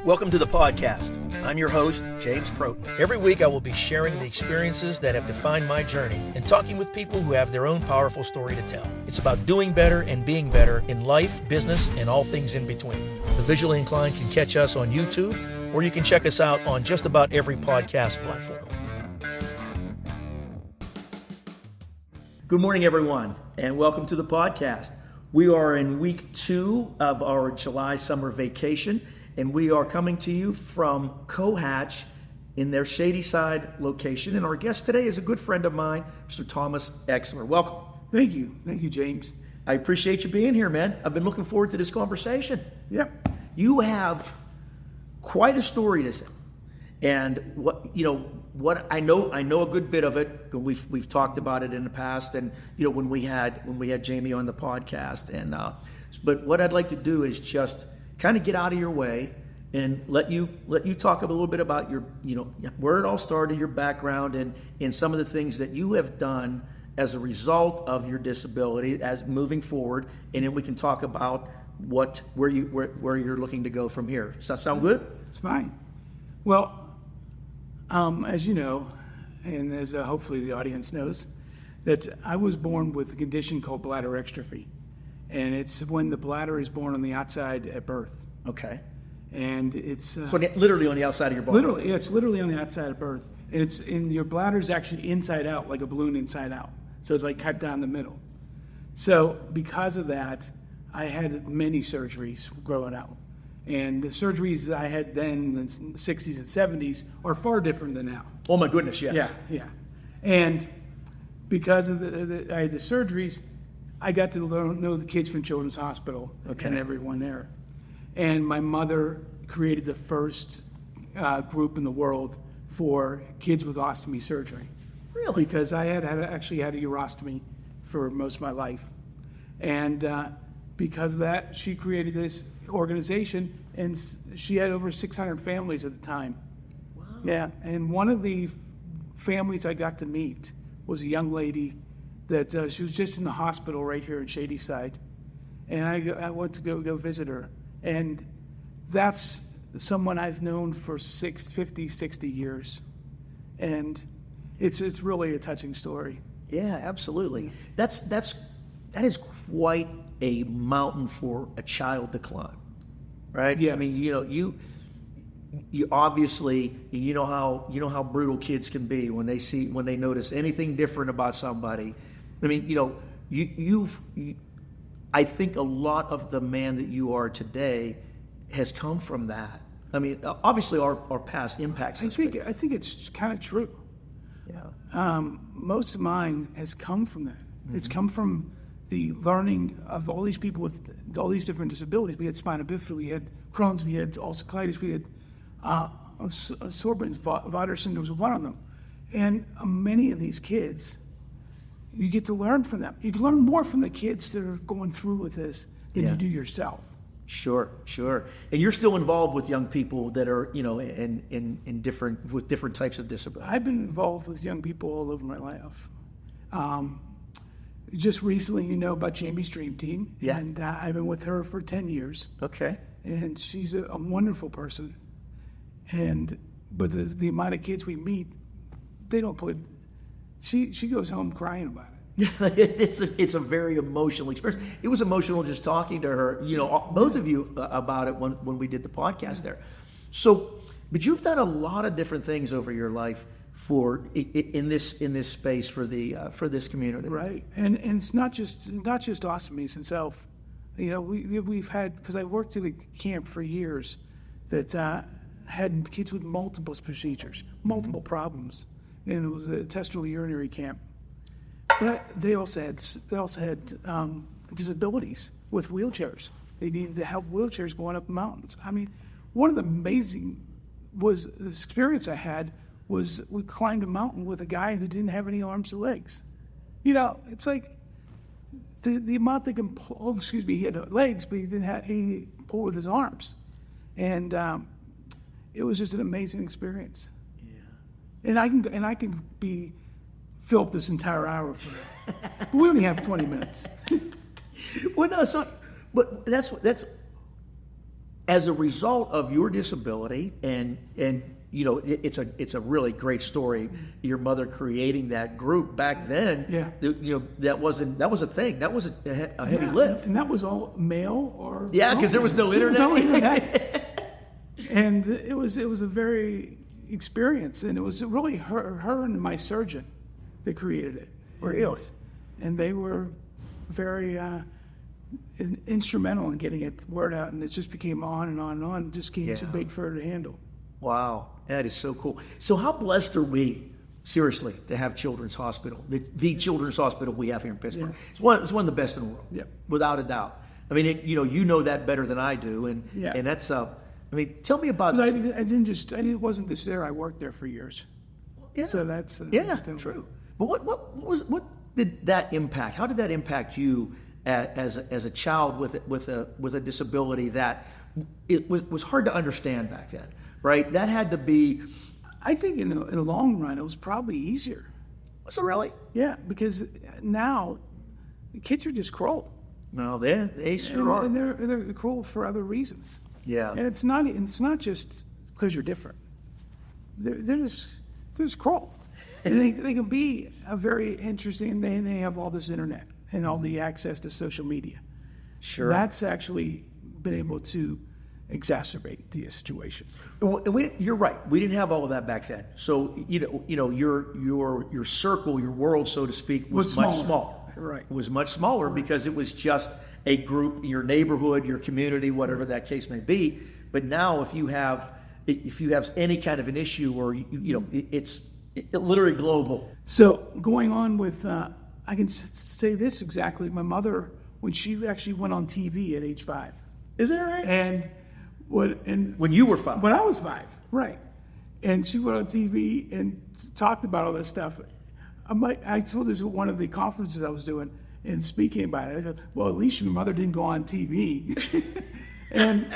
Welcome to the podcast. I'm your host, James Protin. Every week I will be sharing the experiences that have defined my journey and talking with people who have their own powerful story to tell. It's about doing better and being better in life, business, and all things in between. The visually inclined can catch us on YouTube, or you can check us out on just about every podcast platform. Good morning, everyone, and welcome to the podcast. We are in week 2 of our July summer vacation, and we are coming to you from Courage in their Shadyside location. And our guest today is a good friend of mine, Mr. Thomas Exler. Welcome. Thank you, James. I appreciate you being here, man. I've been looking forward to this conversation. Yep. You have quite a story to tell, and what I know a good bit of it. We've talked about it in the past, and when we had Jamie on the podcast, and but what I'd like to do is just kind of get out of your way and let you talk a little bit about your where it all started, your background, and some of the things that you have done as a result of your disability as moving forward, and then we can talk about where you're looking to go from here. Does that sound good? It's fine. Well, as you know, and as hopefully the audience knows, that I was born with a condition called bladder exstrophy, and it's when the bladder is born on the outside at birth. Okay. And it's so literally on the outside of your body. Literally, yeah, it's literally on the outside of birth, and it's in your bladder is actually inside out, like a balloon inside out. So it's like cut down the middle. So because of that, I had many surgeries growing up. And the surgeries that I had then in the 60s and 70s are far different than now. Oh my goodness, yes. Yeah. And because of I had the surgeries, I got to know the kids from Children's Hospital and everyone there. And my mother created the first group in the world for kids with ostomy surgery. Really? Because I actually had a urostomy for most of my life. And because of that, she created this organization, and she had over 600 families at the time. Wow. Yeah, and one of the families I got to meet was a young lady that she was just in the hospital right here in Shadyside, and I went to go visit her, and that's someone I've known for 50, 60 years, and it's really a touching story. Yeah, absolutely. That is quite a mountain for a child to climb, right? Yes. I mean, you obviously how brutal kids can be when they notice anything different about somebody. I mean, I think a lot of the man that you are today has come from that. I mean, obviously our past impacts. I think it's kind of true. Yeah. Most of mine has come from that. Mm-hmm. It's come from the learning of all these people with all these different disabilities. We had spina bifida, we had Crohn's, we had ulcerative colitis, we had Sorbonne syndrome was one of them. And many of these kids, you get to learn from them. You can learn more from the kids that are going through with this than you do yourself. Sure. And you're still involved with young people that are, in different types of disabilities. I've been involved with young people all over my life. Just recently, about Jamie's Dream Team. Yeah. And I've been with her for 10 years. Okay. And she's a wonderful person. But the amount of kids we meet, they don't put. She goes home crying about it. It's a very emotional experience. It was emotional just talking to her, both of you about it when we did the podcast there. So, but you've done a lot of different things over your life in this space for this community, right? And it's not just ostomies itself. We've had, because I worked at a camp for years that had kids with multiple procedures, multiple problems, and it was a intestinal urinary camp. But they also had disabilities with wheelchairs. They needed to help wheelchairs going up mountains. I mean, one of the amazing experience I had was we climbed a mountain with a guy who didn't have any arms or legs. It's like the amount they can pull. He had legs, but he pulled with his arms, and it was just an amazing experience. Yeah. And I can fill up this entire hour for that. But we only have 20 minutes. Well, no, it's not. But that's as a result of your disability, and you know, it's a really great story. Your mother creating that group back then. Yeah. You know, that was a thing. That was a heavy lift. And that was all mail or Yeah, because there was no internet. There was no internet. And it was a very experience, and it was really her and my surgeon that created it. Really? And they were very instrumental in getting it word out, and it just became on and on and on. It just became too big for her to handle. Wow, that is so cool. So how blessed are we, seriously, to have Children's Hospital, the Children's Hospital we have here in Pittsburgh? Yeah. It's one of the best in the world, without a doubt. I mean, you know that better than I do, and that's I mean, tell me about. I wasn't just there. I worked there for years. Yeah. So that's true. But what did that impact? How did that impact you as a child with a disability that it was hard to understand back then? Right, that had to be. I think in the long run, it was probably easier. Was it really? Yeah, because now kids are just cruel. No, they sure are, and they're cruel for other reasons. Yeah, and it's not just because you're different. They're just cruel, and they can be a very interesting. And they have all this internet and all the access to social media. Sure, that's actually been able to exacerbate the situation. You're right. We didn't have all of that back then. So you know your circle, your world, so to speak, was much smaller. Right. It was much smaller because it was just a group, your neighborhood, your community, whatever that case may be. But now, if you have any kind of an issue, or it's literally global. So going on with, I can say this exactly. My mother, when she actually went on TV at age 5. Is that right? And when you were 5? When I was 5, right. And she went on TV and talked about all this stuff. I told this at one of the conferences I was doing and speaking about it. I said, well, at least your mother didn't go on TV. And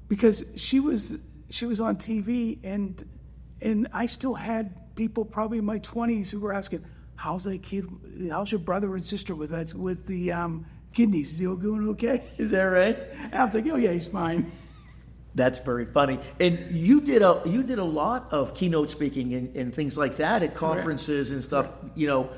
because she was on TV, and I still had people probably in my 20s who were asking, how's your brother and sister with the kidneys? Is he all going okay? Is that right? And I was like, oh yeah, he's fine. That's very funny. And you did a lot of keynote speaking and things like that at conferences and stuff. You know,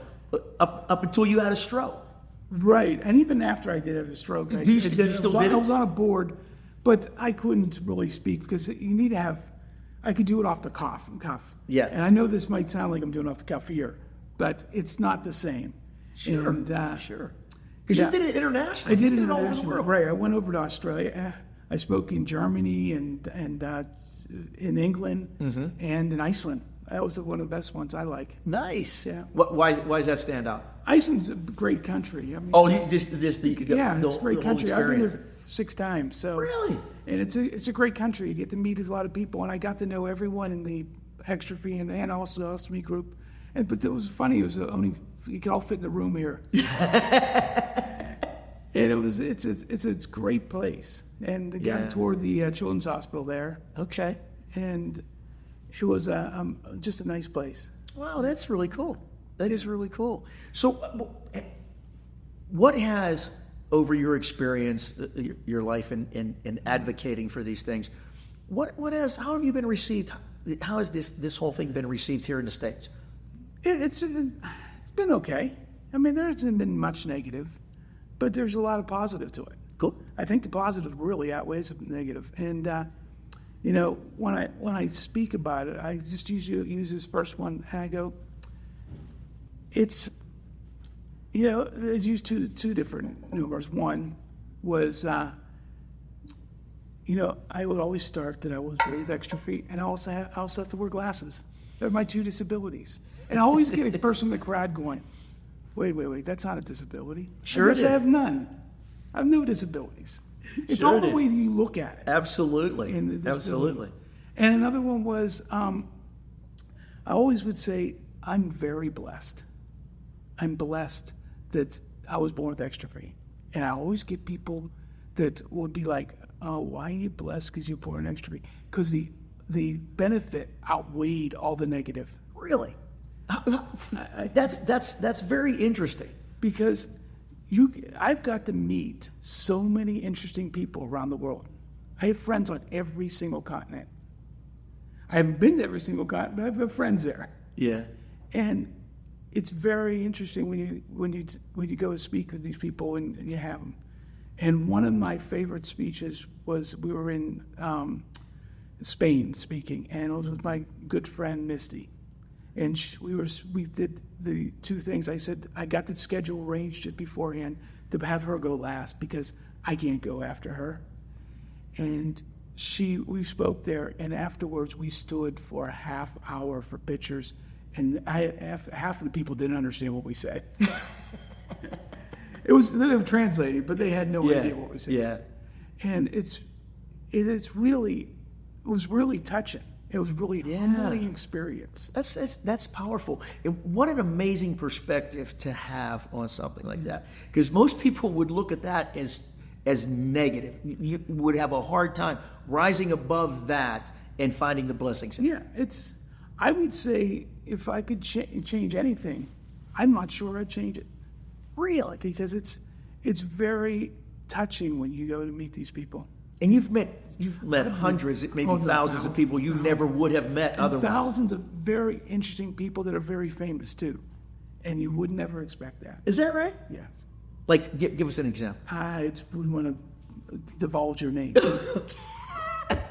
up until you had a stroke. Right, and even after I did have a stroke, I was on a board, but I couldn't really speak because you need to have. I could do it off the cuff. Yeah. And I know this might sound like I'm doing off the cuff here, but it's not the same. Sure. And, sure. Because you did it internationally. I did it all over the world. Right. I went over to Australia. I spoke in Germany and in England and in Iceland. That was one of the best ones I like. Nice. Yeah. Why does that stand out? Iceland's a great country. I mean, it's a great country. I've been there 6 times. So really, and it's a great country. You get to meet a lot of people, and I got to know everyone in the ekstriphein and also the ostomy group. But it was funny. It was only you could all fit in the room here. And it's a great place. And I got to tour the Children's Hospital there. Okay. And it was just a nice place. Wow, that's really cool. That is really cool. So what has, over your experience, your life in advocating for these things, how have you been received? How has this whole thing been received here in the States? It's been okay. I mean, there hasn't been much negative, but there's a lot of positive to it. Cool. I think the positive really outweighs the negative. And when I speak about it, I just use this first one, and I go, it's, I used two different numbers. One was, I would always start that I was with exstrophy, and I also have to wear glasses. They're my 2 disabilities. And I always get a person in the crowd going, wait, that's not a disability. Sure it is. I have none. I have no disabilities. It's all the way that you look at it. Absolutely. Absolutely. And another one was, I always would say, I'm very blessed. I'm blessed that I was born with exstrophy. And I always get people that would be like, oh, why are you blessed because you're born with exstrophy? Because the benefit outweighed all the negative. Really? That's very interesting. Because I've got to meet so many interesting people around the world. I have friends on every single continent. I haven't been to every single continent, but I have friends there. Yeah. And it's very interesting when you go to speak with these people and you have them. And one of my favorite speeches was we were in Spain speaking, and it was with my good friend Misty. And we did the two things. I said I got the schedule arranged beforehand to have her go last because I can't go after her. And we spoke there, and afterwards we stood for a half hour for pictures, and half of the people didn't understand what we said. They were translating, but they had no idea what we said. Yeah. And it was really touching. It was really a humbling experience. That's powerful. And what an amazing perspective to have on something like that. Because most people would look at that as negative. You would have a hard time rising above that and finding the blessings. Yeah, I would say if I could change anything, I'm not sure I'd change it. Really? Because it's very touching when you go to meet these people. And you've met hundreds, maybe thousands of people you never would have met otherwise. Thousands of very interesting people that are very famous too, and you would never expect that. Is that right? Yes. Like, give us an example. I wouldn't want to divulge your name.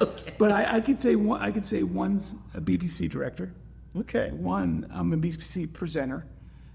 Okay. But I could say one's a BBC director. Okay. One, I'm a BBC presenter,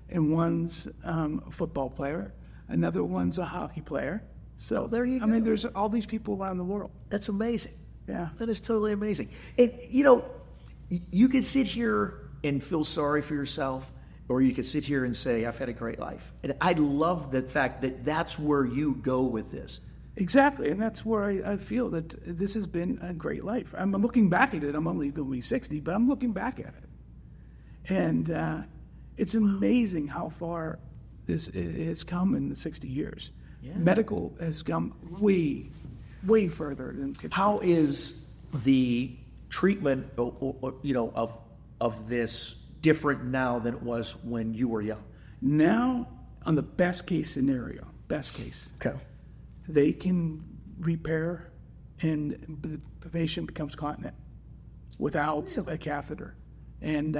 and one's a football player. Another one's a hockey player. So there you go. I mean, there's all these people around the world. That's amazing. Yeah. That is totally amazing. And, you could sit here and feel sorry for yourself, or you could sit here and say, I've had a great life. And I love the fact that that's where you go with this. Exactly. And that's where I feel that this has been a great life. I'm looking back at it. I'm only going to be 60, but I'm looking back at it. And it's amazing how far this has come in the 60 years. Yeah. Medical has come way, way further than 60 How is the treatment, of this different now than it was when you were young? Now, on the best case scenario, okay, they can repair and the patient becomes continent without a catheter. And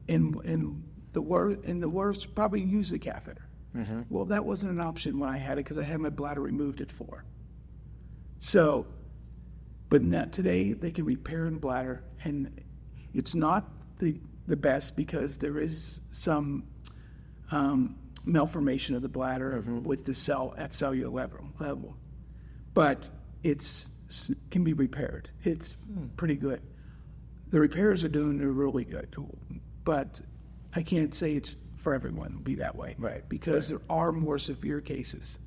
in the worst, probably use a catheter. Mm-hmm. Well, that wasn't an option when I had it because I had my bladder removed at 4. So, but now, today they can repair the bladder, and it's not the best because there is some malformation of the bladder with the cell at cellular level, but can be repaired. It's pretty good. The repairs are really good, but I can't say it's for everyone to be that way, right? Because there are more severe cases.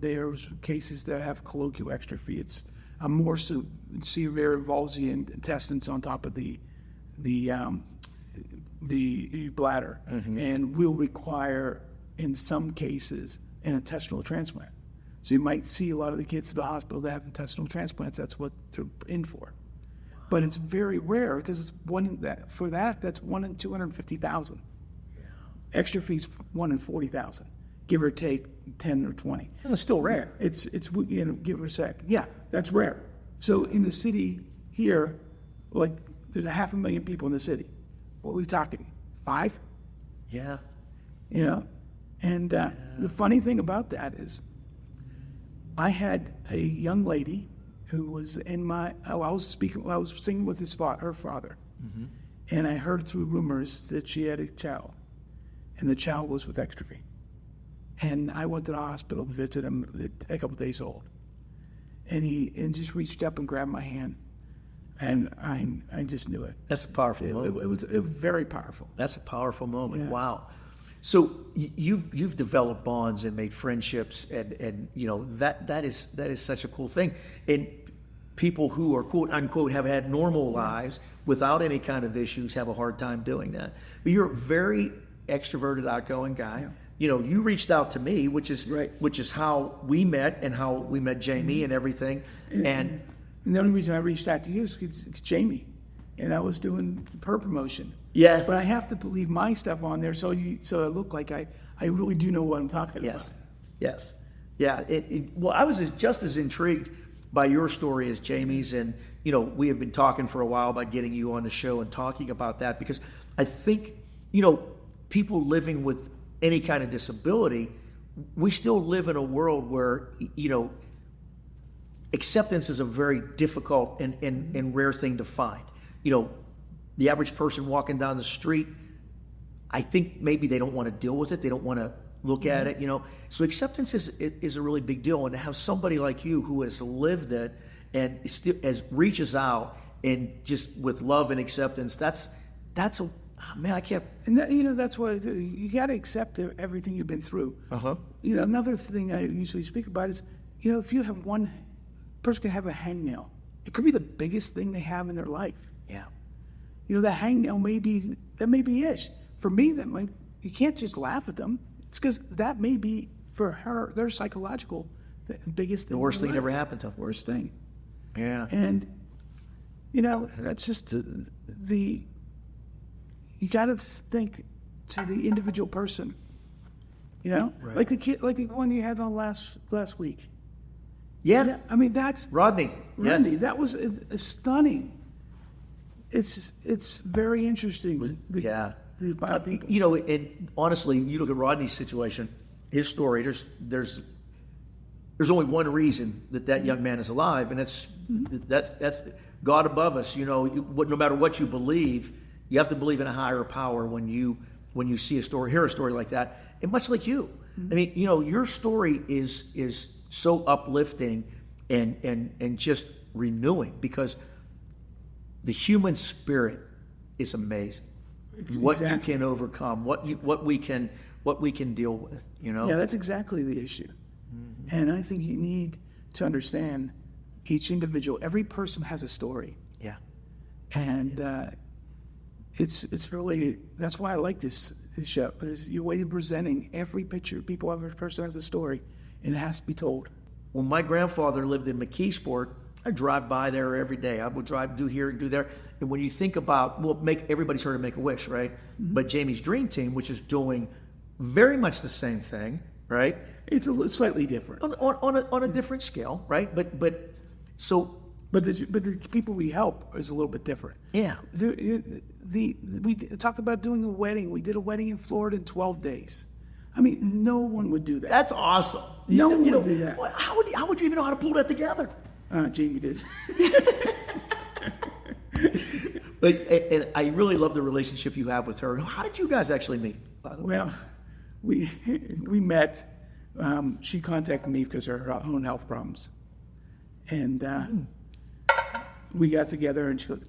There's cases that have colloquial exstrophy. It's a more severe involves the intestines on top of the bladder, and will require, in some cases, an intestinal transplant. So you might see a lot of the kids at the hospital that have intestinal transplants. That's what they're in for. But it's very rare because it's that's 1 in 250,000. Exstrophy's 1 in 40,000, give or take 10 or 20. And it's still rare. It's give or take. Yeah, that's rare. So in the city here, like there's 500,000 people in the city. What are we talking? 5? Yeah. And the funny thing about that is, I had a young lady who was I was singing with her father, and I heard through rumors that she had a child. And the child was with exstrophy. And I went to the hospital to visit him a couple days old. And he just reached up and grabbed my hand. And I just knew it. That's a powerful moment. It was very powerful. That's a powerful moment. Yeah. Wow. So you've developed bonds and made friendships, and that is such a cool thing. And people who are quote unquote have had normal lives without any kind of issues have a hard time doing that. But you're a very extroverted, outgoing guy. Yeah. You reached out to me, which is how we met and how we met Jamie and everything. And the only reason I reached out to you is because it's Jamie, and I was doing her promotion. Yeah. But I have to leave my stuff on there so it look like I really do know what I'm talking about. Yes. Yeah. Well, I was just as intrigued by your story as Jamie's, and we have been talking for a while about getting you on the show and talking about that, because I think people living with any kind of disability, we still live in a world where acceptance is a very difficult and rare thing to find. The average person walking down the street, I think maybe they don't want to deal with it. They don't want to look at it, So acceptance is a really big deal. And to have somebody like you who has lived it and still reaches out and just with love and acceptance, that's man, I can't. And that's what I do. You got to accept everything you've been through. Another thing I usually speak about is, if you have one person can have a hangnail, it could be the biggest thing they have in their life. Yeah. The hangnail may be it. For me, you can't just laugh at them. It's because that may be for her, their psychological, the biggest thing. The worst thing that ever happened to them. Worst thing. Yeah. And that's just you got to think to the individual person. Right. Like the kid, like the one you had on last week. Yeah. I mean, that's Rodney. Yeah. That was stunning. It's very interesting. Yeah. About people. And honestly, you look at Rodney's situation, his story. There's only one reason that young man is alive, and that's God above us. No matter what you believe, you have to believe in a higher power when you see a story, hear a story like that. And much like you, I mean, your story is so uplifting and just renewing, because the human spirit is amazing. What you can overcome, what we can deal with, Yeah, that's exactly the issue. And I think you need to understand each individual. Every person has a story. Yeah. And it's really, that's why I like this show, is your way of presenting every picture. Every person has a story, and it has to be told. When my grandfather lived in McKeesport, I drive by there every day. I would drive, do here and do there. And when you think about, everybody's heard of Make-A-Wish, right? But Jamie's Dream Team, which is doing very much the same thing, right? It's slightly different on a different scale, right? But the people we help is a little bit different. Yeah. We talked about doing a wedding. We did a wedding in Florida in 12 days. I mean, no one would do that. That's awesome. No one would do that. How would you even know how to pull that together? Jamie did. And I really love the relationship you have with her. How did you guys actually meet, by the way? Well, we met. She contacted me because of her own health problems. And we got together, and she goes,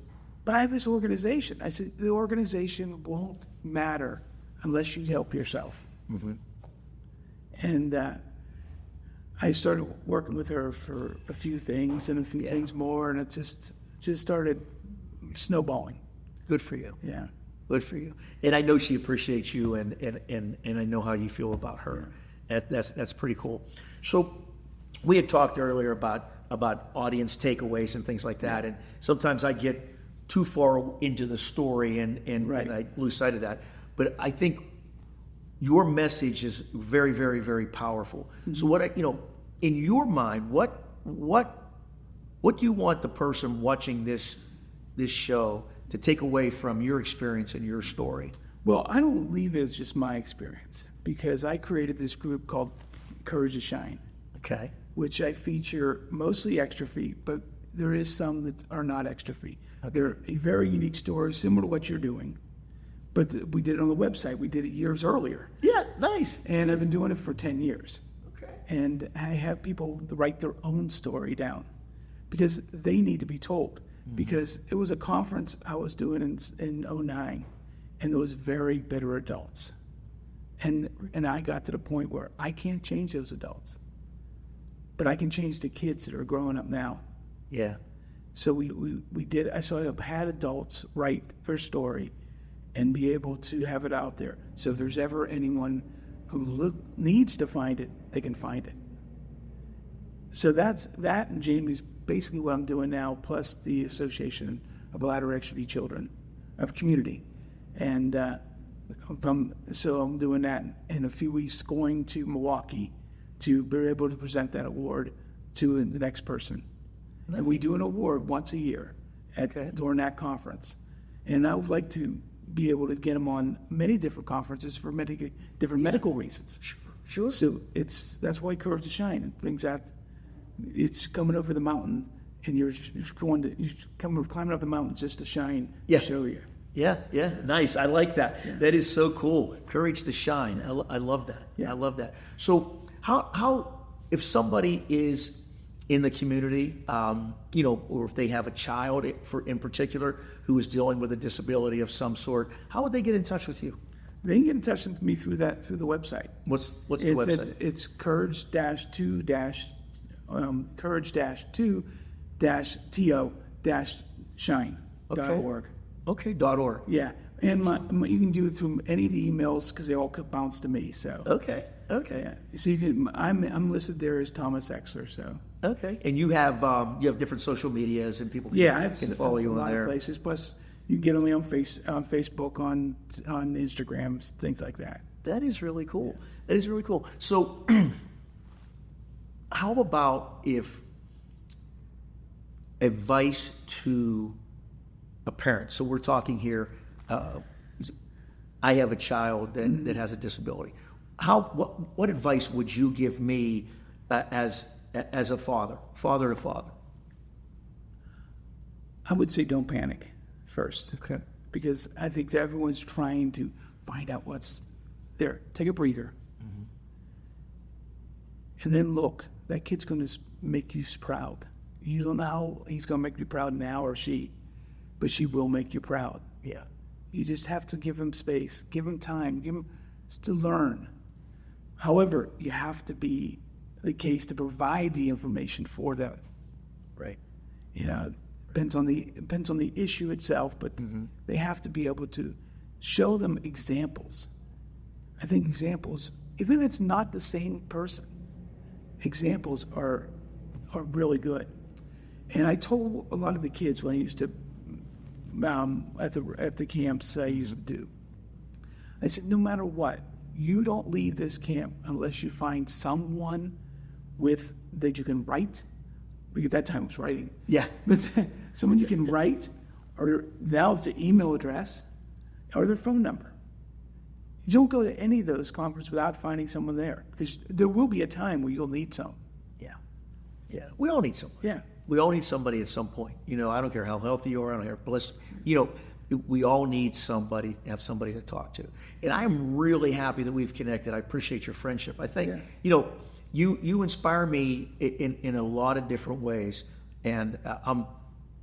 "But I have this organization." I said, "The organization won't matter unless you help yourself." And I started working with her for a few things and a few things more, and it just started snowballing. Good for you. Yeah. Good for you. And I know she appreciates you, and I know how you feel about her. That's pretty cool. So we had talked earlier about audience takeaways and things like that, and sometimes I get too far into the story and I lose sight of that. But I think your message is very, very, very powerful. So what in your mind, what do you want the person watching this show to take away from your experience and your story? Well, I don't leave it as just my experience, because I created this group called CourageToShine. Okay. Which I feature mostly exstrophy, but there is some that are not exstrophy. Okay. They're a very unique story, similar to what you're doing. But we did it on the website. We did it years earlier. Yeah, nice. And I've been doing it for 10 years. Okay. And I have people write their own story down because they need to be told. Because it was a conference I was doing in 2009, and there was very bitter adults. And I got to the point where I can't change those adults, but I can change the kids that are growing up now. Yeah. So we did. I had adults write their story and be able to have it out there. So if there's ever anyone who needs to find it, they can find it. So that, and Jamie's basically what I'm doing now, plus the Association of Bladder Exstrophy Children of Community. And so I'm doing that in a few weeks, going to Milwaukee to be able to present that award to the next person. And we do an award once a year during that conference. And I would like to be able to get them on many different conferences for different medical reasons. Sure. So that's why CourageToShine brings out. It's coming over the mountain, and you're climbing up the mountain just to shine. Yeah. To show you. Yeah, nice. I like that. Yeah. That is so cool. CourageToShine. I love that. Yeah. I love that. So how if somebody is in the community, or if they have a child in particular who is dealing with a disability of some sort, how would they get in touch with you? They can get in touch with me through the website. What's the website? It's courage-to-shine.org. Okay, .org. Yeah, and you can do it through any of the emails because they all bounce to me. So okay. Yeah. So you can. I'm listed there as Thomas Exler. So okay, and you have different social medias and people can follow you on there. Of places. Plus, you can get me on Facebook, on Instagram, things like that. That is really cool. So, how about if advice to a parent? So we're talking here. I have a child that has a disability. What advice would you give me as a father to father? I would say don't panic first. Okay. Because I think that everyone's trying to find out what's there. Take a breather. Mm-hmm. And then look, that kid's going to make you proud. You don't know how he's going to make you proud now or she, but she will make you proud. Yeah. You just have to give him space, give him time, give him to learn. However, you have to be the case to provide the information for them. Right. Depends on the issue itself, but they have to be able to show them examples. I think examples, even if it's not the same person, examples are really good. And I told a lot of the kids when I used to at the camps I used to do, I said, no matter what, you don't leave this camp unless you find someone that you can write. Because at that time it was writing. Yeah. But someone you can write, or now it's their email address, or their phone number. You don't go to any of those conferences without finding someone there, because there will be a time where you'll need some. Yeah. We all need someone. Yeah. We all need somebody at some point. I don't care how healthy you are. I don't care blessed. We all need somebody to talk to. And I'm really happy that we've connected. I appreciate your friendship. I think, you inspire me in a lot of different ways. And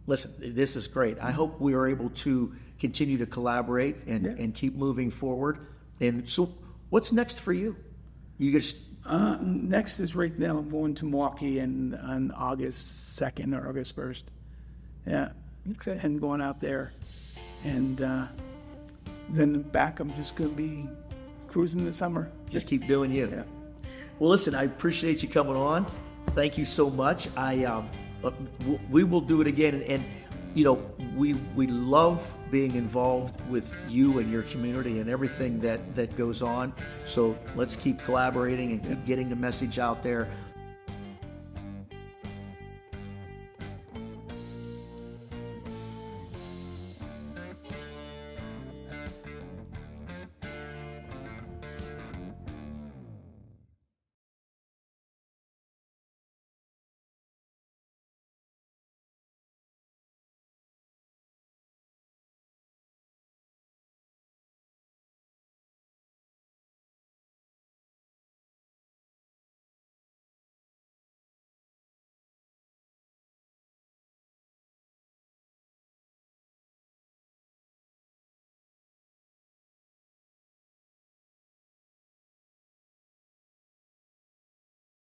listen, this is great. I hope we are able to continue to collaborate and keep moving forward. And so what's next for you? You just... next is right now I'm going to Milwaukee on August 2nd or August 1st. Yeah. Okay. And going out there. And then back, I'm just going to be cruising the summer. Just keep doing you. Yeah. Well, listen, I appreciate you coming on. Thank you so much. We will do it again. And we love being involved with you and your community and everything that goes on. So let's keep collaborating and keep getting the message out there.